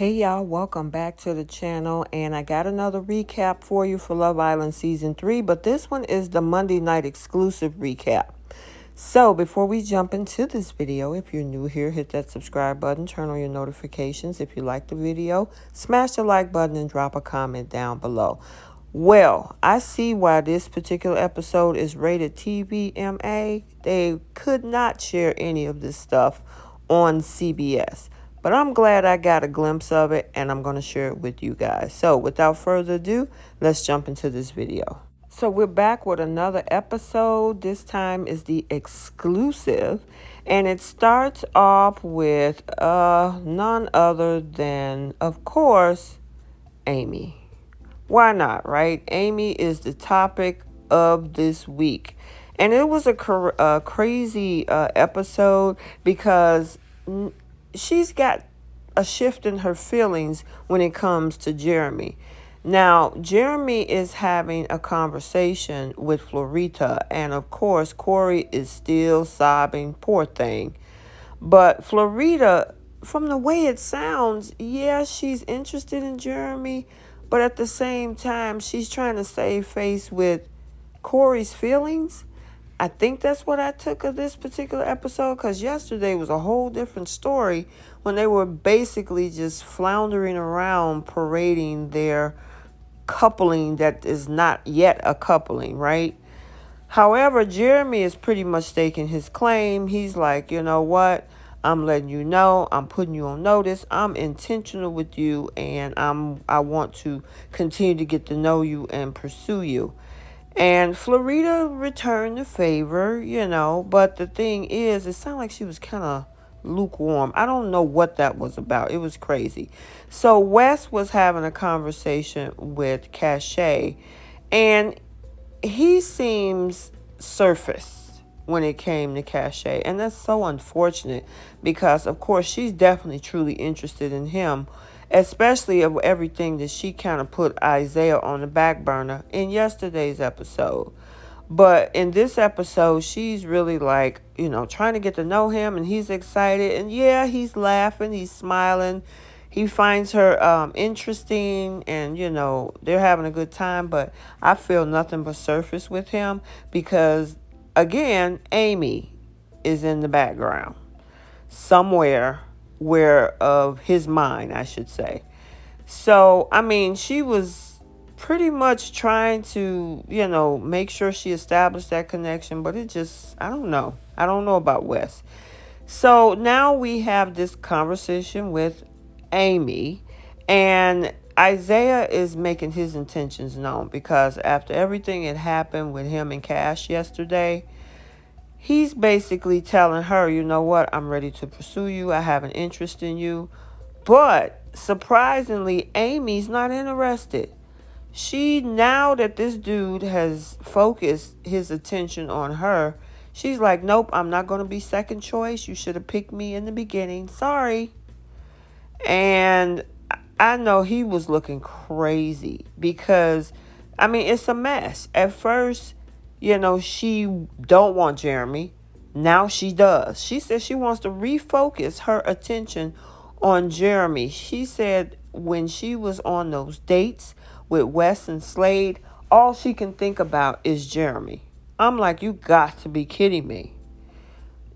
Hey y'all, welcome back to the channel, and I got another recap for you for Love Island Season 3, but this one is the Monday Night Exclusive recap. So before we jump into this video, if you're new here, hit that subscribe button, turn on your notifications. If you like the video, smash the like button and drop a comment down below. Well, I see why this particular episode is rated TVMA. They could not share any of this stuff on CBS. But I'm glad I got a glimpse of it, and I'm going to share it with you guys. So without further ado, let's jump into this video. So we're back with another episode. This time is the exclusive, and it starts off with none other than, of course, Aimee. Why not, right? Aimee is the topic of this week. And it was a crazy episode because she's got a shift in her feelings when it comes to Jeremy. Now, Jeremy is having a conversation with Florita, and of course, Corey is still sobbing, poor thing. But Florita, from the way it sounds, yeah, she's interested in Jeremy, but at the same time, she's trying to save face with Corey's feelings. I think that's what I took of this particular episode, because yesterday was a whole different story when they were basically just floundering around parading their coupling that is not yet a coupling, right? However, Jeremy is pretty much staking his claim. He's like, you know what? I'm letting you know. I'm putting you on notice. I'm intentional with you, and I want to continue to get to know you and pursue you. And Florita returned the favor, but the thing is, it sounded like she was kind of lukewarm. I don't know what that was about. It was crazy. So Wes was having a conversation with Cashay, and he seems surface when it came to Cashay. And that's so unfortunate because, of course, she's definitely truly interested in him, especially of everything that she kind of put Isaiah on the back burner in yesterday's episode. But in this episode, she's really like, trying to get to know him, and he's excited. And yeah, he's laughing, he's smiling. He finds her interesting, and, they're having a good time. But I feel nothing but surface with him because, again, Aimee is in the background somewhere of his mind, I should say. So, she was pretty much trying to, make sure she established that connection, but it just, I don't know. I don't know about Wes. So now we have this conversation with Aimee, and Isaiah is making his intentions known because after everything that happened with him and Cash yesterday, he's basically telling her, you know what, I'm ready to pursue you. I have an interest in you. But surprisingly, Aimee's not interested. Now that this dude has focused his attention on her, she's like, nope, I'm not going to be second choice. You should have picked me in the beginning. Sorry. And I know he was looking crazy because, it's a mess. At first, she don't want Jeremy. Now she does. She says she wants to refocus her attention on Jeremy. She said when she was on those dates with Wes and Slade, all she can think about is Jeremy. I'm like, you got to be kidding me.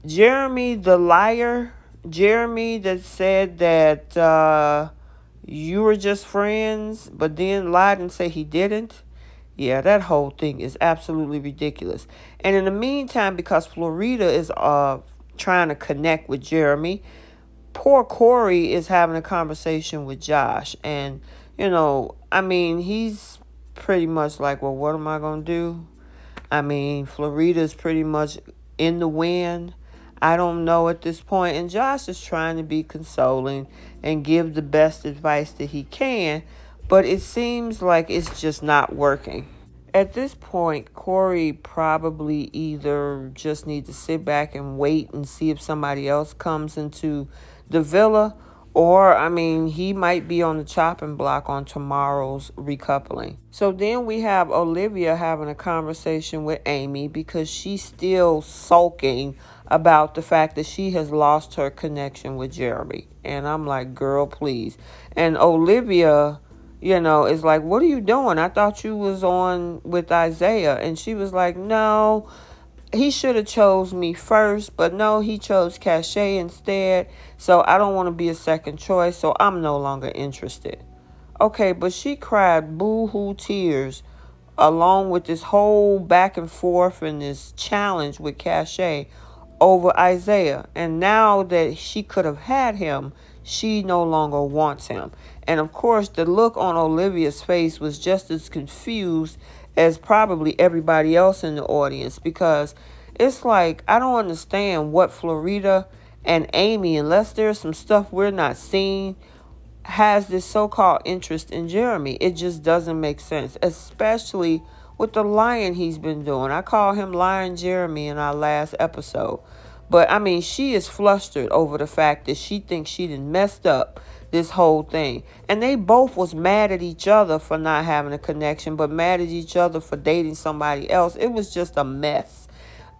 Jeremy the liar. Jeremy that said that you were just friends, but then lied and say he didn't. Yeah, that whole thing is absolutely ridiculous. And in the meantime, because Florita is trying to connect with Jeremy, poor Corey is having a conversation with Josh. And, he's pretty much like, well, what am I going to do? Florita's pretty much in the wind. I don't know at this point. And Josh is trying to be consoling and give the best advice that he can. But it seems like it's just not working. At this point, Corey probably either just needs to sit back and wait and see if somebody else comes into the villa, or, he might be on the chopping block on tomorrow's recoupling. So then we have Olivia having a conversation with Aimee because she's still sulking about the fact that she has lost her connection with Jeremy. And I'm like, girl, please. And Olivia, is like, what are you doing? I thought you was on with Isaiah. And she was like, no, he should have chose me first, but no, he chose Cashay instead. So I don't want to be a second choice, so I'm no longer interested. Okay, but she cried boo-hoo tears along with this whole back and forth and this challenge with Cashay over Isaiah. And now that she could have had him, she no longer wants him. And of course, the look on Olivia's face was just as confused as probably everybody else in the audience, because it's like, I don't understand what Florida and Aimee, unless there's some stuff we're not seeing, has this so-called interest in Jeremy. It just doesn't make sense, especially with the lying he's been doing. I call him Lying Jeremy in our last episode. But, I mean, she is flustered over the fact that she thinks she done messed up this whole thing. And they both was mad at each other for not having a connection, but mad at each other for dating somebody else. It was just a mess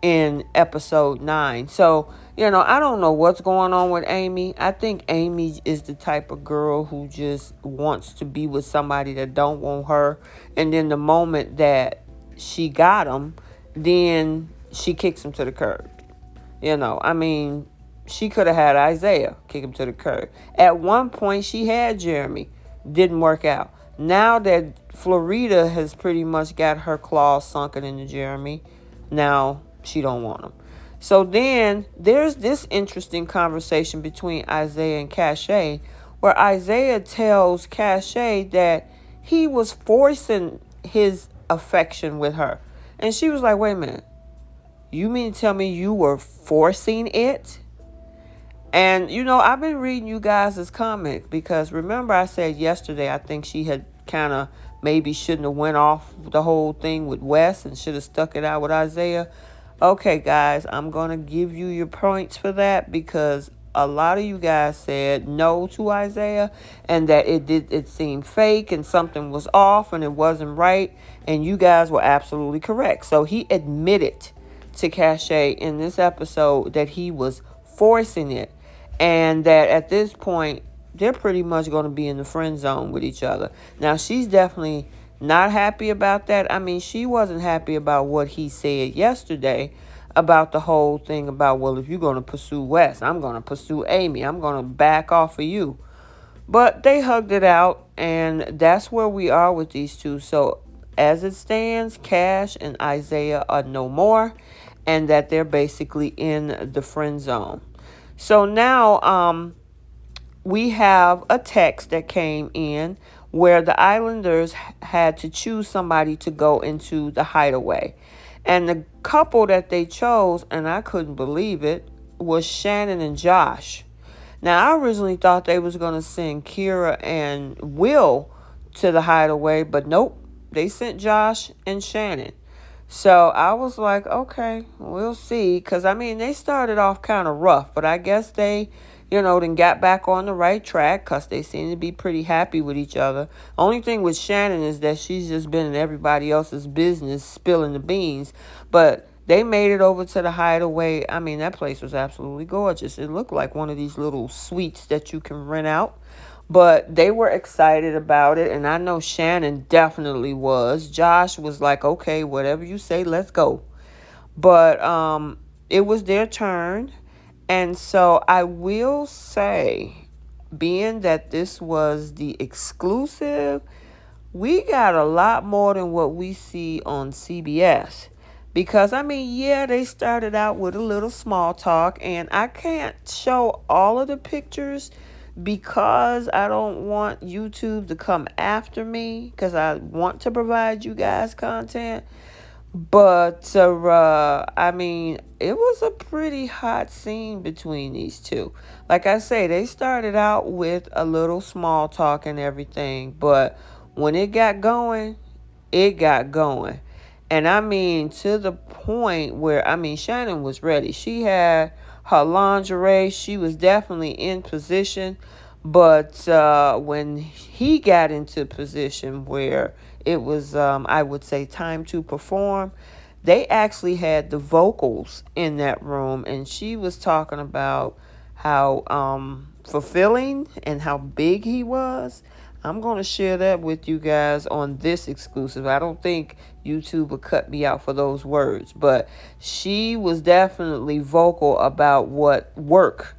in episode 9. So, I don't know what's going on with Aimee. I think Aimee is the type of girl who just wants to be with somebody that don't want her. And then the moment that she got him, then she kicks him to the curb. She could have had Isaiah kick him to the curb. At one point, she had Jeremy. Didn't work out. Now that Florida has pretty much got her claws sunken into Jeremy, now she don't want him. So then there's this interesting conversation between Isaiah and Cashay, where Isaiah tells Cashay that he was forcing his affection with her. And she was like, wait a minute. You mean to tell me you were forcing it? And, I've been reading you guys' comments, because remember I said yesterday I think she had kind of maybe shouldn't have went off the whole thing with Wes and should have stuck it out with Isaiah. Okay, guys, I'm going to give you your points for that, because a lot of you guys said no to Isaiah and that it seemed fake and something was off and it wasn't right. And you guys were absolutely correct. So he admitted to Cashay in this episode that he was forcing it, and that at this point they're pretty much going to be in the friend zone with each other. Now, she's definitely not happy about that. I mean, she wasn't happy about what he said yesterday about the whole thing about, well, if you're going to pursue Wes, I'm going to pursue Aimee. I'm going to back off of you. But they hugged it out, and that's where we are with these two. So as it stands, Cash and Isaiah are no more, and that they're basically in the friend zone. So now we have a text that came in where the Islanders had to choose somebody to go into the Hideaway. And the couple that they chose, and I couldn't believe it, was Shannon and Josh. Now, I originally thought they was going to send Kira and Will to the Hideaway, but nope, they sent Josh and Shannon. So I was like, okay, we'll see. Because, they started off kind of rough, but I guess they, then got back on the right track because they seem to be pretty happy with each other. Only thing with Shannon is that she's just been in everybody else's business spilling the beans. But they made it over to the Hideaway. That place was absolutely gorgeous. It looked like one of these little suites that you can rent out. But they were excited about it, and I know Shannon definitely was. Josh was like, okay, whatever you say, let's go. But it was their turn. And so I will say, being that this was the exclusive, we got a lot more than what we see on CBS. Because, they started out with a little small talk, and I can't show all of the pictures because I don't want YouTube to come after me, because I want to provide you guys content. But, it was a pretty hot scene between these two. Like I say, they started out with a little small talk and everything, but when it got going, it got going. And to the point where, Shannon was ready. She had her lingerie. She was definitely in position. But when he got into position where it was, I would say, time to perform, they actually had the vocals in that room, and she was talking about how fulfilling and how big he was. I'm going to share that with you guys on this exclusive. I don't think YouTube will cut me out for those words, but she was definitely vocal about what work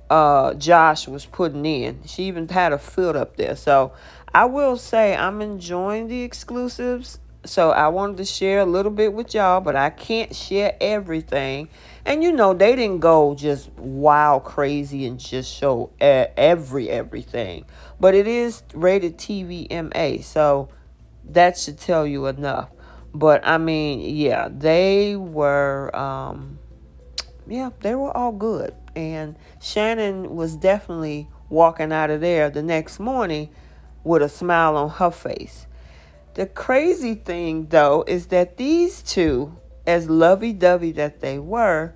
Josh was putting in. She even had a foot up there. So I will say I'm enjoying the exclusives. So I wanted to share a little bit with y'all, but I can't share everything. And they didn't go just wild crazy and just show everything. But it is rated TVMA, so that should tell you enough. But I mean, yeah, they were all good. And Shannon was definitely walking out of there the next morning with a smile on her face. The crazy thing, though, is that these two, as lovey-dovey that they were,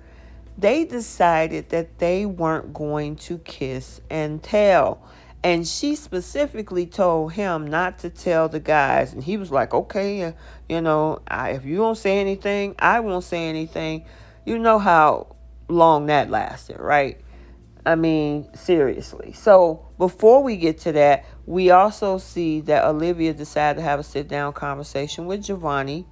they decided that they weren't going to kiss and tell. And she specifically told him not to tell the guys. And he was like, okay, if you don't say anything, I won't say anything. You know how long that lasted, right? I mean, seriously. So before we get to that, we also see that Olivia decided to have a sit-down conversation with Giovanni.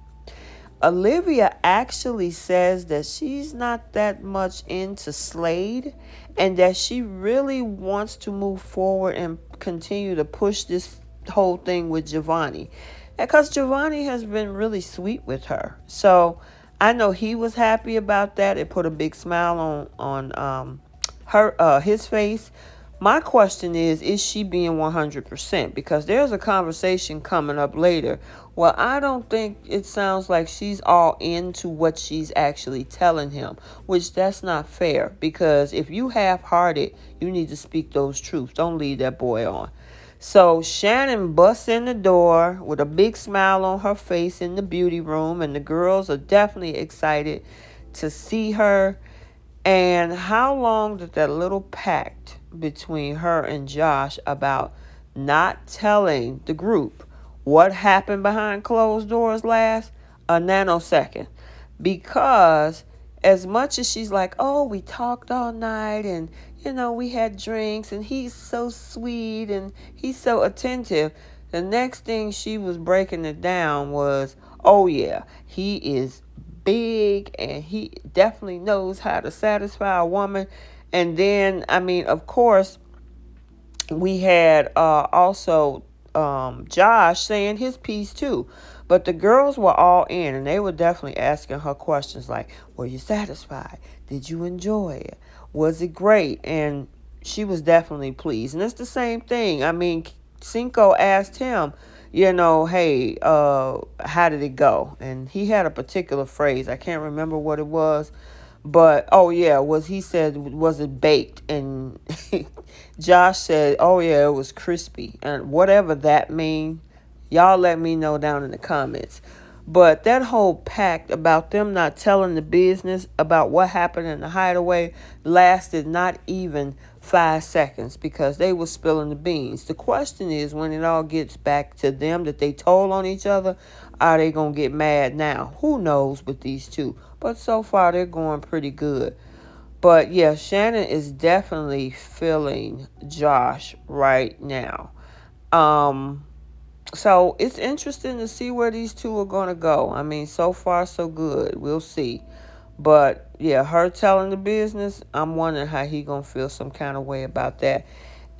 Olivia actually says that she's not that much into Slade and that she really wants to move forward and continue to push this whole thing with Giovanni. Because Giovanni has been really sweet with her. So I know he was happy about that. It put a big smile on his face. My question is she being 100%? Because there's a conversation coming up later. Well, I don't think it sounds like she's all into what she's actually telling him, which that's not fair. Because if you half-hearted, you need to speak those truths. Don't lead that boy on. So Shannon busts in the door with a big smile on her face in the beauty room, and the girls are definitely excited to see her. And how long did that little pact between her and Josh about not telling the group what happened behind closed doors last? A nanosecond. Because as much as she's like, oh, we talked all night and, we had drinks and he's so sweet and he's so attentive, the next thing she was breaking it down was, oh, yeah, he is big and he definitely knows how to satisfy a woman. And then, I mean, of course, we had also Josh saying his piece too. But the girls were all in and they were definitely asking her questions like, were you satisfied? Did you enjoy it? Was it great? And she was definitely pleased. And it's the same thing. I mean, Cinco asked him, hey, how did it go? And he had a particular phrase. I can't remember what it was. But, he said, was it baked? And Josh said, oh, yeah, it was crispy. And whatever that means, y'all let me know down in the comments. But that whole pact about them not telling the business about what happened in the Hideaway lasted not even 5 seconds because they were spilling the beans. The question is, when it all gets back to them that they told on each other, are they going to get mad now? Who knows with these two? But so far, they're going pretty good. But yeah, Shannon is definitely feeling Josh right now. So it's interesting to see where these two are going to go. I mean, so far, so good. We'll see. But yeah, her telling the business, I'm wondering how he going to feel some kind of way about that.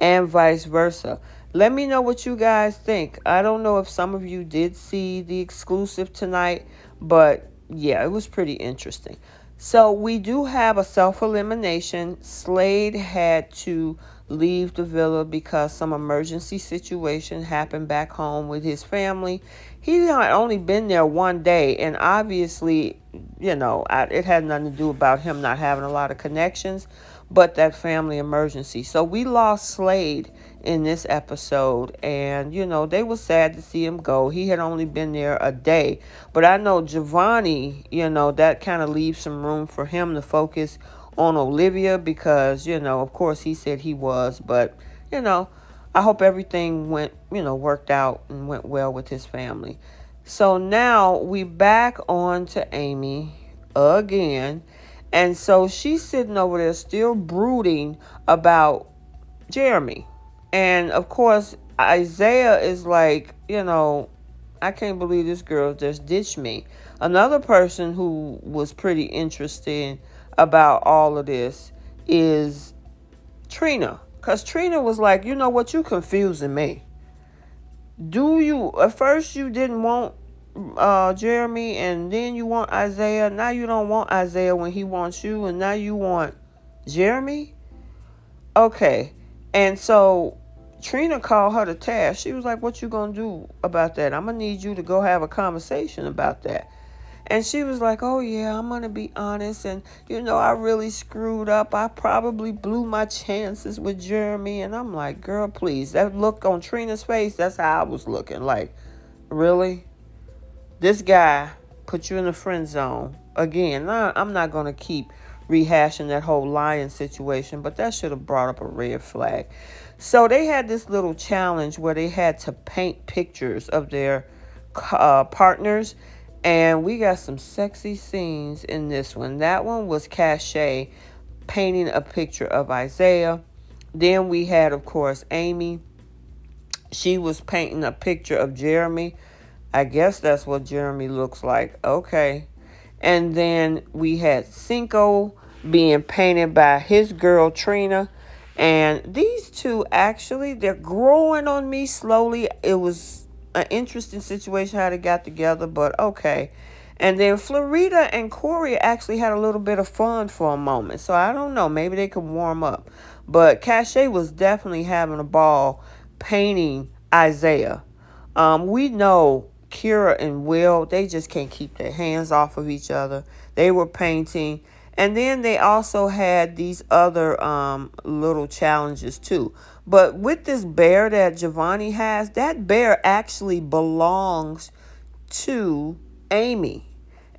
And vice versa. Let me know what you guys think. I don't know if some of you did see the exclusive tonight, but yeah, it was pretty interesting. So we do have a self-elimination. Slade had to leave the villa because some emergency situation happened back home with his family. He had only been there one day, and obviously, it had nothing to do about him not having a lot of connections, but that family emergency. So we lost Slade in this episode, and they were sad to see him go. He had only been there a day, but I know Giovanni, that kind of leaves some room for him to focus on Olivia because of course he said he was, but I hope everything went worked out and went well with his family. So now we back on to Aimee again. And so she's sitting over there still brooding about Jeremy. And of course, Isaiah is like, I can't believe this girl just ditched me. Another person who was pretty interested about all of this is Trina. Because Trina was like, you know what, you confusing me. At first you didn't want Jeremy, and then you want Isaiah. Now you don't want Isaiah when he wants you, and now you want Jeremy? Okay. And so Trina called her to task. She was like, what you gonna do about that? I'm gonna need you to go have a conversation about that. And she was like, oh yeah, I'm gonna be honest, and I really screwed up. I probably blew my chances with Jeremy. And I'm like, girl, please. That look on Trina's face, that's how I was looking. Like, really? This guy put you in the friend zone. Again, I'm not gonna keep rehashing that whole lying situation, but that should have brought up a red flag. So they had this little challenge where they had to paint pictures of their partners, and we got some sexy scenes in this one. That one was Cashay painting a picture of Isaiah. Then we had, of course, Aimee. She was painting a picture of Jeremy. I guess that's what Jeremy looks like. Okay. And then we had Cinco being painted by his girl Trina. And these two, actually, they're growing on me slowly. It was an interesting situation how they got together, but okay. And then Florida and Corey actually had a little bit of fun for a moment. So I don't know. Maybe they could warm up. But Cashay was definitely having a ball painting Isaiah. We know Kira and Will, they just can't keep their hands off of each other. They were painting. And then they also had these other little challenges too. But with this bear that Giovanni has, that bear actually belongs to Aimee.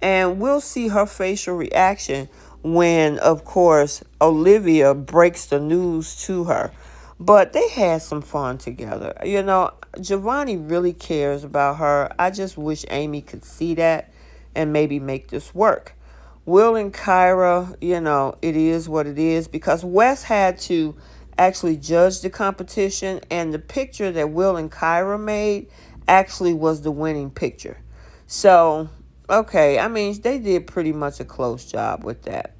And we'll see her facial reaction when, of course, Olivia breaks the news to her. But they had some fun together. Giovanni really cares about her. I just wish Aimee could see that and maybe make this work. Will and Kyra, it is what it is, because Wes had to actually judge the competition, and the picture that Will and Kyra made actually was the winning picture. So, okay, they did pretty much a close job with that.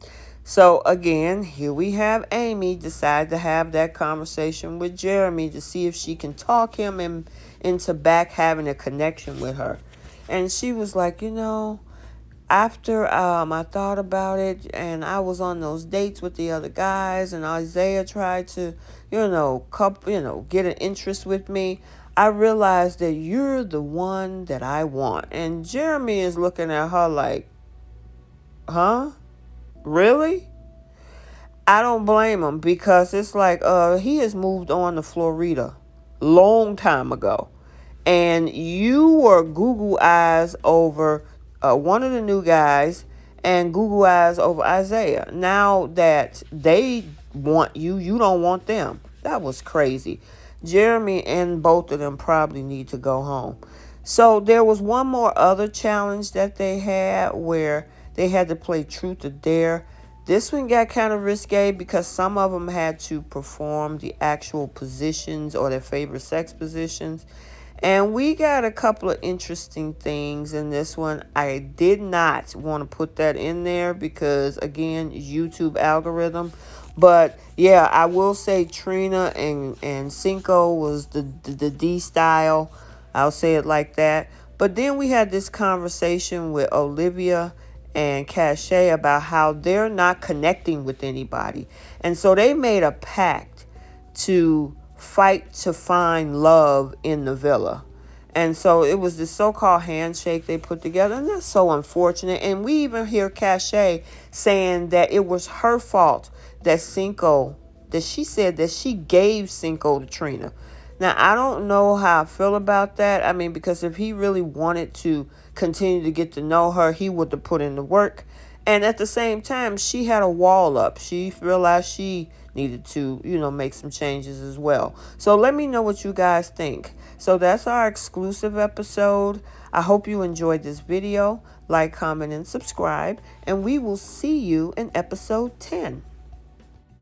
So again, here we have Aimee decide to have that conversation with Jeremy to see if she can talk him into back having a connection with her. And she was like, after I thought about it and I was on those dates with the other guys and Isaiah tried to, get an interest with me, I realized that you're the one that I want. And Jeremy is looking at her like, huh? Really? I don't blame him, because it's like he has moved on to Florida long time ago. And you were Google eyes over one of the new guys and Google eyes over Isaiah. Now that they want you, you don't want them. That was crazy. Jeremy and both of them probably need to go home. So there was one more other challenge that they had where they had to play truth or dare. This one got kind of risque because some of them had to perform the actual positions or their favorite sex positions. And we got a couple of interesting things in this one. I did not want to put that in there because, again, YouTube algorithm. But, yeah, I will say Trina and Cinco was the D style. I'll say it like that. But then we had this conversation with Olivia and Cashay about how they're not connecting with anybody. And so they made a pact to fight to find love in the villa. And so it was this so-called handshake they put together. And that's so unfortunate. And we even hear Cashay saying that it was her fault that she said that she gave Cinco to Trina. Now, I don't know how I feel about that. Because if he really wanted to continue to get to know her, he would have put in the work. And at the same time, she had a wall up. She realized she needed to, make some changes as well. So let me know what you guys think. So that's our exclusive episode. I hope you enjoyed this video. Like, comment, and subscribe. And we will see you in episode 10.